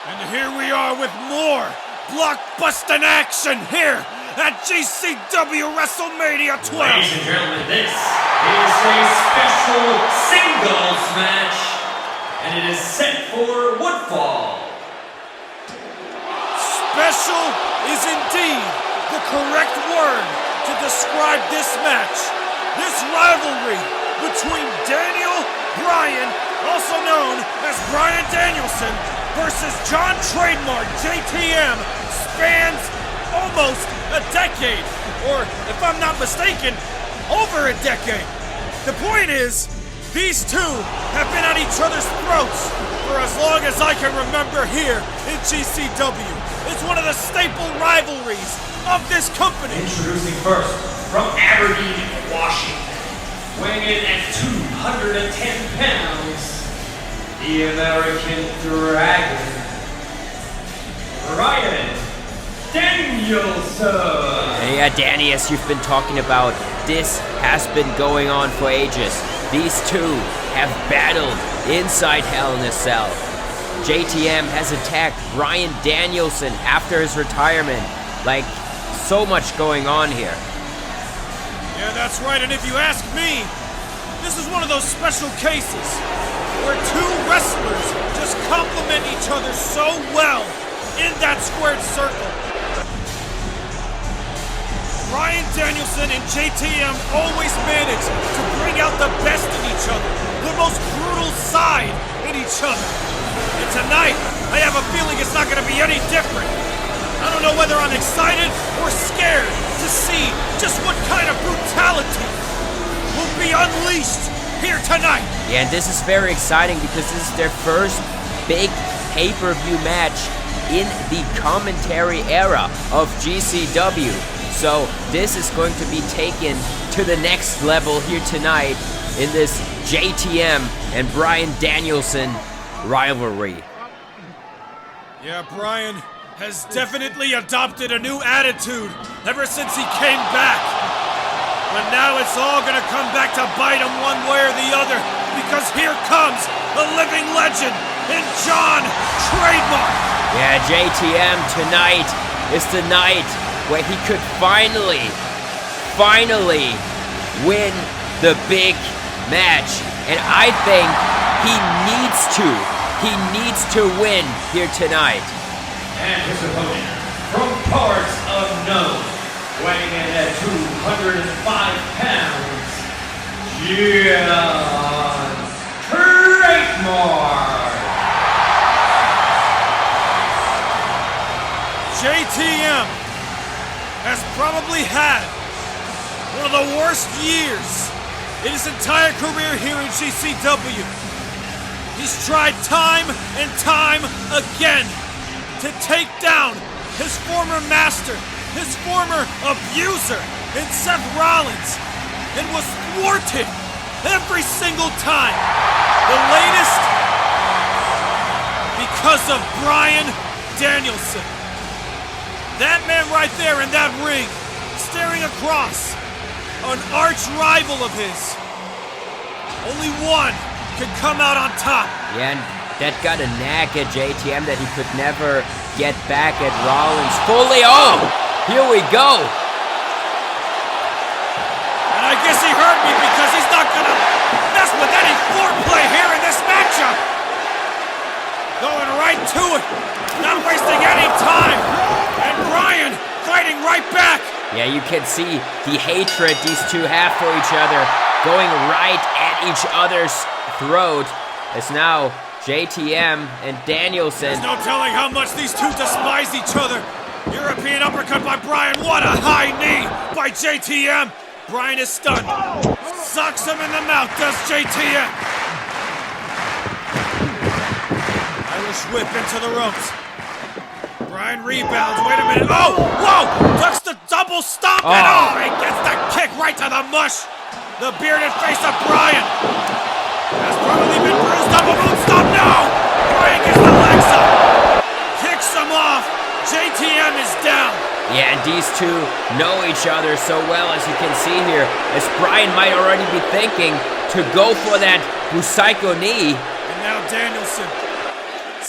And here we are with more blockbusting action here at GCW Wrestlemania 12. Ladies and gentlemen, this is a special singles match, and it is set for Woodfall. Special is indeed the correct word to describe this match. This rivalry between Bryan, also known as Bryan Danielson, versus John Trademark JTM spans almost a decade, or if I'm not mistaken, over a decade. The point is, these two have been at each other's throats for as long as I can remember here in GCW. It's one of the staple rivalries of this company. Introducing first, from Aberdeen, Washington, weighing in at 210 pounds, the American Dragon, Bryan Danielson. Yeah, Danny, as you've been talking about, this has been going on for ages. These two have battled inside Hell in a Cell. JTM has attacked Bryan Danielson after his retirement. Like, so much going on here. Yeah, that's right, and if you ask me, this is one of those special cases where two wrestlers just complement each other so well in that squared circle. Bryan Danielson and JTM always manage to bring out the best in each other, the most brutal side in each other. And tonight, I have a feeling it's not going to be any different. I don't know whether I'm excited or scared to see just what kind of brutality will be unleashed here tonight. Yeah, and this is very exciting because this is their first big pay-per-view match in the commentary era of GCW. So this is going to be taken to the next level here tonight in this JTM and Bryan Danielson rivalry. Yeah, Bryan has definitely adopted a new attitude ever since he came back. But now it's all gonna come back to bite him one way or the other, because here comes the living legend in John Trademark. Yeah, JTM tonight is the night where he could finally win the big match. And I think he needs to win here tonight. And his opponent, from parts unknown, weighing in at 205 pounds, John Trademark. JTM has probably had one of the worst years in his entire career here in GCW. He's tried time and time again to take down his former master, his former abuser in Seth Rollins, and was thwarted every single time. The latest because of Bryan Danielson. That man right there in that ring, staring across an arch rival of his. Only one could come out on top. Yeah, and that got a nag at JTM that he could never get back at Rollins fully. Oh, here we go. And I guess he heard me because he's not gonna mess with any foreplay here in this matchup. Going right to it, not wasting any time. And Bryan fighting right back. Yeah, you can see the hatred these two have for each other going right at each other's throat. As now JTM and Danielson. There's no telling how much these two despise each other. European uppercut by Bryan. What a high knee by JTM. Bryan is stunned. Sucks him in the mouth, does JTM. Irish whip into the ropes. Bryan rebounds. Wait a minute. Oh, whoa! Ducks the double stomp. And he gets the kick right to the mush. The bearded face of Bryan has probably been bruised up. A moonstop. No! Bryan gets the legs up. Kicks him off. JTM is down. Yeah, and these two know each other so well, as you can see here, as Bryan might already be thinking to go for that Busaiko knee. And now Danielson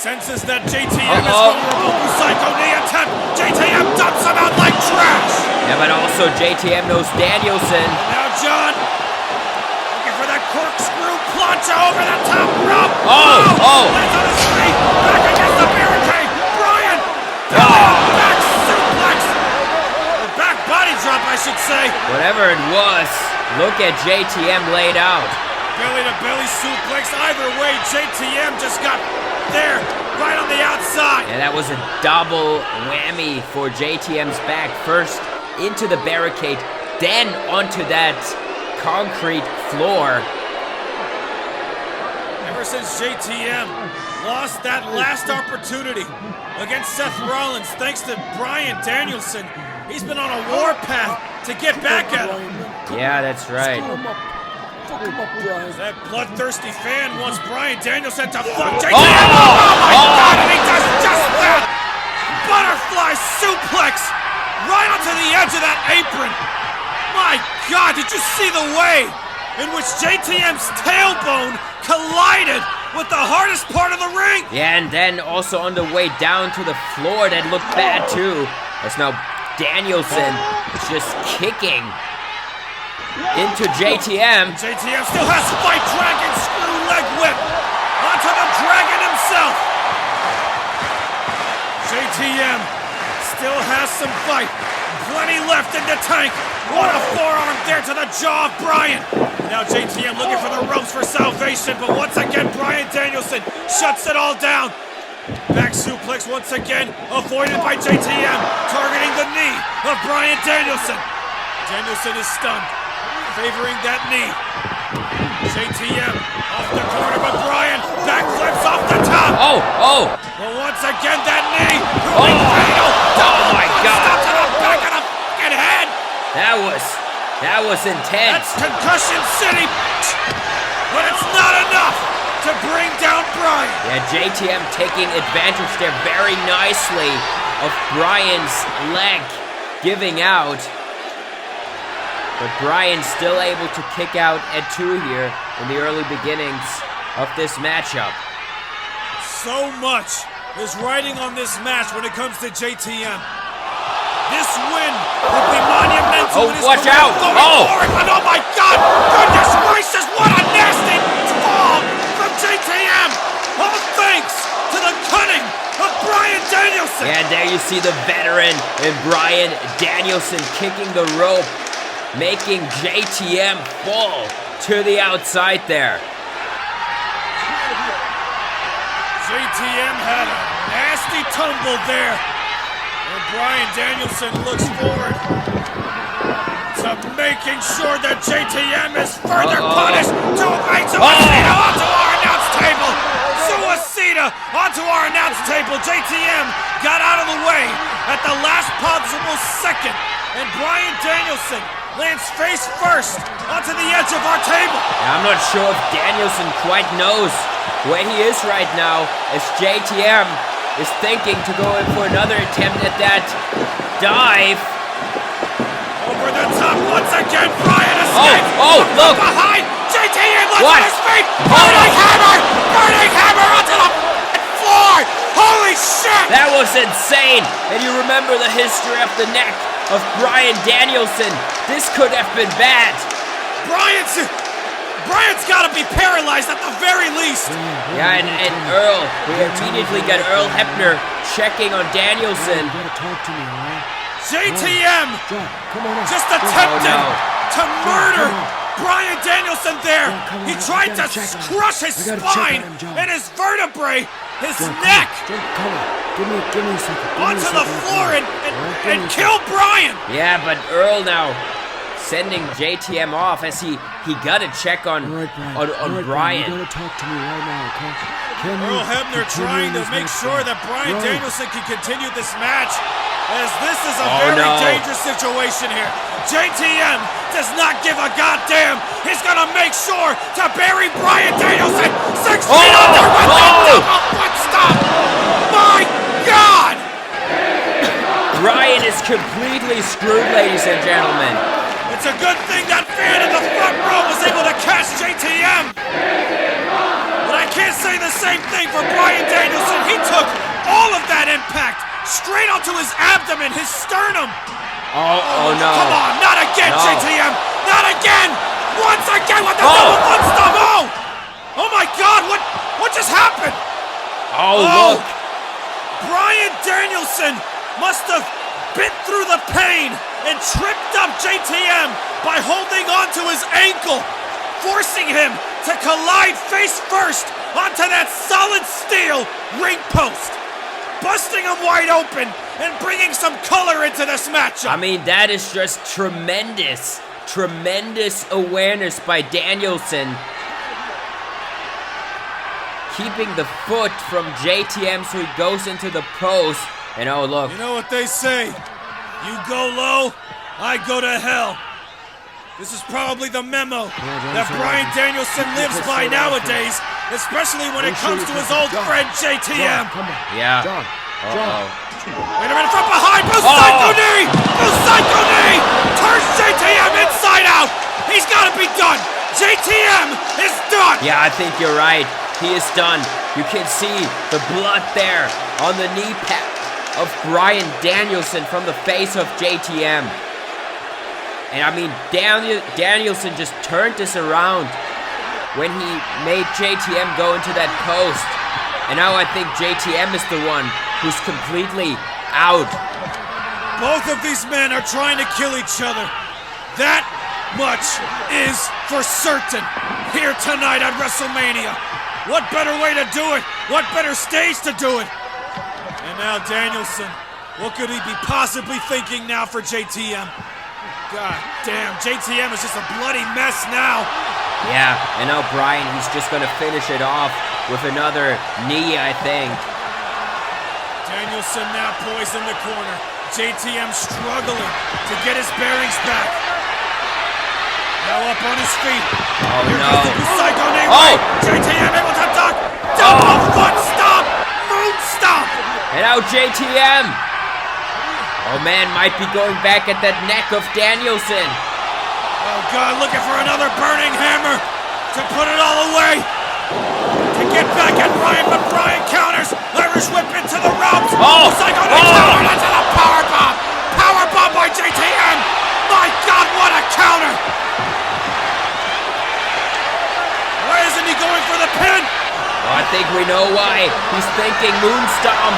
Senses that JTM is vulnerable. Psycho knee attempt. JTM dumps him out like trash. Yeah, but also JTM knows Danielson. Now John, looking for that corkscrew plancha over the top rope. Lands on his feet. Back against the barricade. Bryan. Back suplex. Or back body drop, I should say. Whatever it was, look at JTM laid out. Belly to belly suplex. Either way, JTM just got there, right on the outside. And that was a double whammy for JTM's back. First into the barricade, then onto that concrete floor. Ever since JTM lost that last opportunity against Seth Rollins, thanks to Bryan Danielson, he's been on a war path to get back at him. Yeah, that's right. Fuck him up, Bryan. That bloodthirsty fan wants Bryan Danielson to fuck JTM. Oh my God, and he does just that! Butterfly suplex right onto the edge of that apron. My God, did you see the way in which JTM's tailbone collided with the hardest part of the ring? Yeah, and then also on the way down to the floor, that looked bad too. As now Danielson is just kicking into JTM. JTM still has Fight Dragon screw leg whip onto the Dragon himself. JTM still has some fight. Plenty left in the tank. What a forearm there to the jaw of Bryan. Now JTM looking for the ropes for salvation, but once again Bryan Danielson shuts it all down. Back suplex once again, avoided by JTM, targeting the knee of Bryan Danielson. Danielson is stunned, favoring that knee. JTM off the corner, but Bryan backflips off the top. But once again, that knee proving fatal. Oh my God! Stop to the back of the fucking head. That was intense. That's Concussion City, but it's not enough to bring down Bryan. Yeah, JTM taking advantage there very nicely of Bryan's leg giving out. But Bryan's still able to kick out at 2 here in the early beginnings of this matchup. So much is riding on this match when it comes to JTM. This win will be monumental. In his watch career out! Forward. Oh my God! Goodness gracious! What a nasty fall from JTM! All thanks to the cunning of Bryan Danielson. And there you see the veteran in Bryan Danielson kicking the rope, making JTM fall to the outside there. JTM had a nasty tumble there. And Bryan Danielson looks forward to making sure that JTM is further punished. To Suicida onto our announce table. Suicida onto our announce table. JTM got out of the way at the last possible second. And Bryan Danielson lands face first onto the edge of our table. I'm not sure if Danielson quite knows where he is right now, as JTM is thinking to go in for another attempt at that dive. Over the top once again, Bryan escapes. Look! Behind, JTM left What? on his feet. Burning hammer! Burning hammer onto the floor! Holy shit! That was insane! And you remember the history of the neck of Bryan Danielson. This could have been bad. Bryan's got to be paralyzed at the very least. Yeah, and Earl, we immediately got Earl Hebner checking on Danielson. You gotta talk to me, all right? JTM John, come on. just attempted to murder come on. Bryan Danielson there. Come on, He I tried to gotta check on him. crush his I gotta check spine on him, John. and his vertebrae, his John, neck, John, come on. Give me a second. onto the floor and kill Bryan. Yeah, but Earl now sending JTM off as he got a check on Bryan. You gotta talk to me right now, okay? Earl Hebner trying to make sure that Bryan Danielson can continue this match, as this is a very dangerous situation here. JTM does not give a goddamn. He's gonna make sure to bury Bryan Danielson 6 feet under with a double foot stop. My God! Bryan is completely screwed, ladies and gentlemen. It's a good thing that fan in the front row was able to catch JTM. But I can't say the same thing for Bryan Danielson. He took all of that impact straight onto his abdomen, his sternum. Oh no. Come on, not again, No. JTM. Not again. Once again with the double foot stomp. Oh my God, what just happened? Oh, look. Bryan Danielson must have bit through the pain and tripped up JTM by holding onto his ankle, forcing him to collide face first onto that solid steel ring post, busting him wide open and bringing some color into this matchup. I mean, that is just tremendous awareness by Danielson. Keeping the foot from JTM so he goes into the post. And oh, look. You know what they say, you go low, I go to hell. This is probably the memo that Bryan Danielson lives by nowadays, especially when it comes to his old friend JTM. Yeah. John. Wait a minute, from behind, Psycho knee! Psycho knee! Turns JTM inside out! He's gotta be done! JTM is done! Yeah, I think you're right. He is done. You can see the blood there on the knee pad of Bryan Danielson from the face of JTM. And I mean, Danielson just turned this around when he made JTM go into that post. And now I think JTM is the one who's completely out. Both of these men are trying to kill each other. That much is for certain here tonight at WrestleMania. What better way to do it? What better stage to do it? And now Danielson, what could he be possibly thinking now for JTM? God damn, JTM is just a bloody mess now. Yeah, and now Bryan, he's just gonna finish it off with another knee, I think. Danielson now poised in the corner. JTM struggling to get his bearings back. Now up on his feet. Oh Here no. goes the Psycho knee right. JTM able to duck. Double foot stomp. Moon stomp. And now JTM. Oh man, might be going back at that neck of Danielson. Oh God, looking for another burning hammer to put it all away. To get back at Bryan, but Bryan counters. Irish whip into the ropes. Psycho knee countered into the powerbomb. Powerbomb by JTM. My God, what a counter. Why isn't he going for the pin? Oh, I think we know why. He's thinking Moonstomp.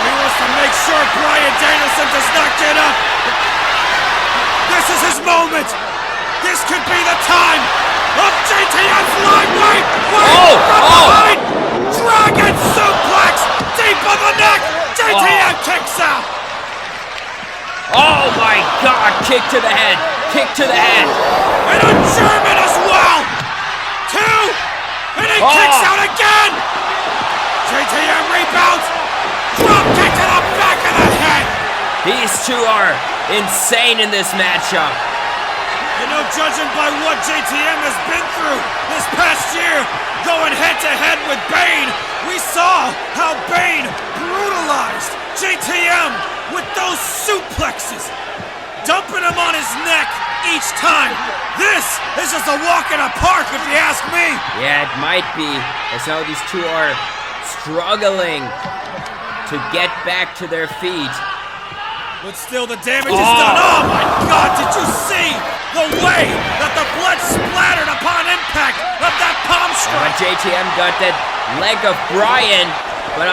He wants to make sure Bryan Danielson does not get up. This is his moment. This could be the time of JTM's line. Wait, from behind. Dragon suplex deep on the neck. JTM kicks out. Oh my God, kick to the head. Kick to the head. And a German as well. Two. And he kicks out again. JTM rebounds. Drop kick to the back of the head. These two are insane in this matchup. You know, judging by what JTM has been through this past year, going head-to-head with Bane, we saw how Bane brutalized JTM with those suplexes, dumping him on his neck each time. This is just a walk in a park, if you ask me. Yeah, it might be, as how these two are struggling to get back to their feet. But still, the damage is done. Oh my God, did you see the way that the blood splattered upon impact of that palm strike? But JTM got that leg of Bryan, but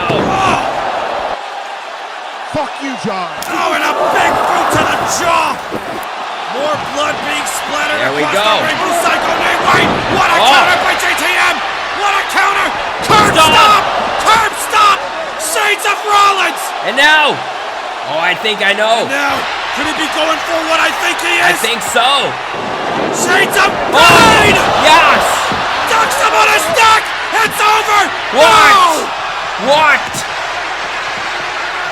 Fuck you, John. Oh, and a big boot to the jaw. More blood being splattered There we across go. the ring. Psycho knee right. What a counter by JTM. What a counter. Curb stop. Curb stop. Shades of Rollins. And now, I think I know. Now, could he be going for what I think he is? I think so. Shades of Bane. Yes. Ducks him on his neck. It's over. What? No. What?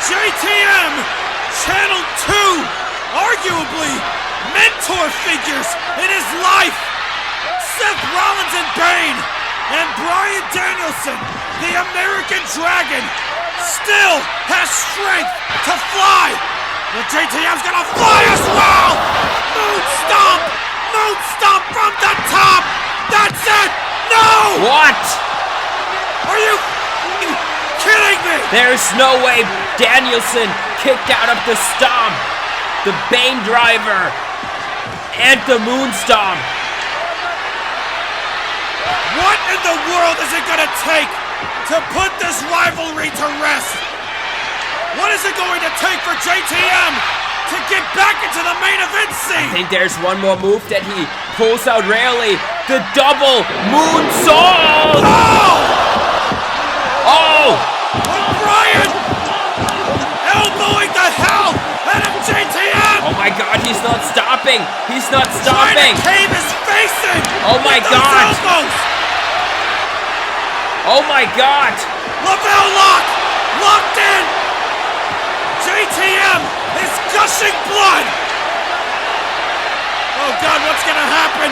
JTM channeled two, arguably, mentor figures in his life. Seth Rollins and Bane, and Bryan Danielson, the American Dragon, still has strength to fly. But JTM's gonna fly as well. Moon stomp from the top. That's it. No! What? Are you kidding me? There's no way Danielson kicked out of the stomp, the Bane driver, and the Moonstomp. What in the world is it gonna take to put this rivalry to rest? What is it going to take for JTM to get back into the main event scene? I think there's one more move that he pulls out rarely. The double moonsault! Oh! Bryan elbowing the hell out of JTM! Oh my god, he's not stopping! He's not Trying stopping! to cave his face in! Oh my with those God. elbows! Oh my god! Lavelle lock! Locked in! JTM is gushing blood! Oh god, what's gonna happen?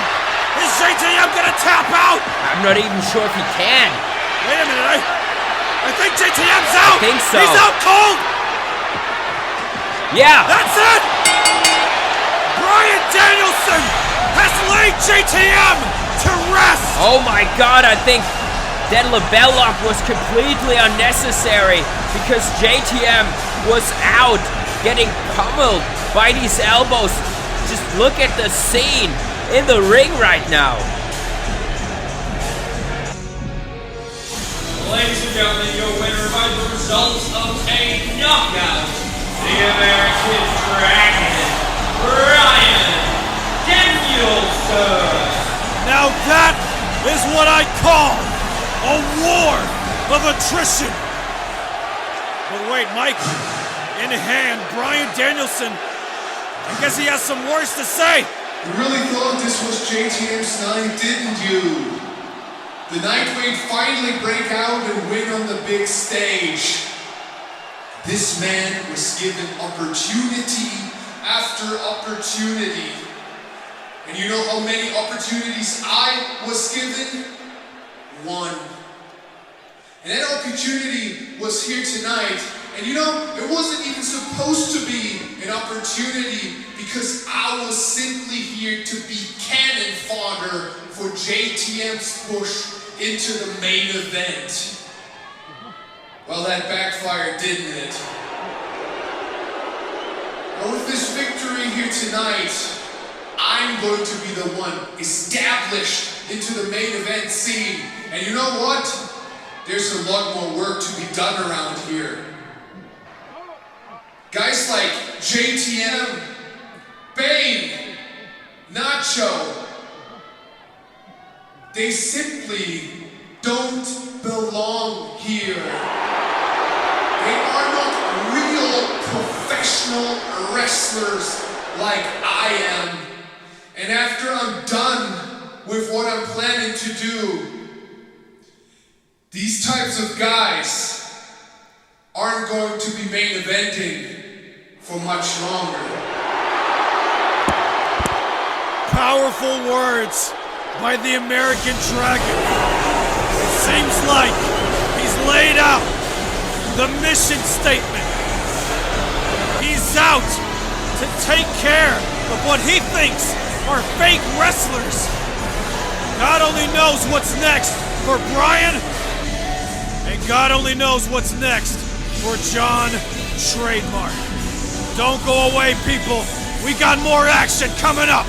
Is JTM gonna tap out? I'm not even sure if he can. Wait a minute, I think JTM's out! I think so. He's out cold! Yeah! That's it! Bryan Danielson has laid JTM to rest! Oh my god, I think that Lavelle lock was completely unnecessary because JTM was out getting pummeled by these elbows. Just look at the scene in the ring right now. Ladies and gentlemen, your winner by the results of a knockout, the American Dragon, Bryan Danielson. Now that is what I call a war of attrition. But wait, Mike, in hand, Bryan Danielson, I guess he has some words to say. You really thought this was JTM's night, didn't you? The night we'd finally break out and win on the big stage. This man was given opportunity after opportunity. And you know how many opportunities I was given? One. And that opportunity was here tonight. And you know, it wasn't even supposed to be an opportunity because I was simply here to be cannon fodder for JTM's push into the main event. Well, that backfired, didn't it? Well, with this victory here tonight, I'm going to be the one established into the main event scene. And you know what? There's a lot more work to be done around here. Guys like JTM, Bane, Nacho, they simply don't belong here. They are not real professional wrestlers like I am. And after I'm done with what I'm planning to do, these types of guys aren't going to be main eventing for much longer. Powerful words by the American Dragon. It seems like he's laid out the mission statement. He's out to take care of what he thinks are fake wrestlers. God only knows what's next for Bryan, and God only knows what's next for John Trademark. Don't go away, people. We got more action coming up.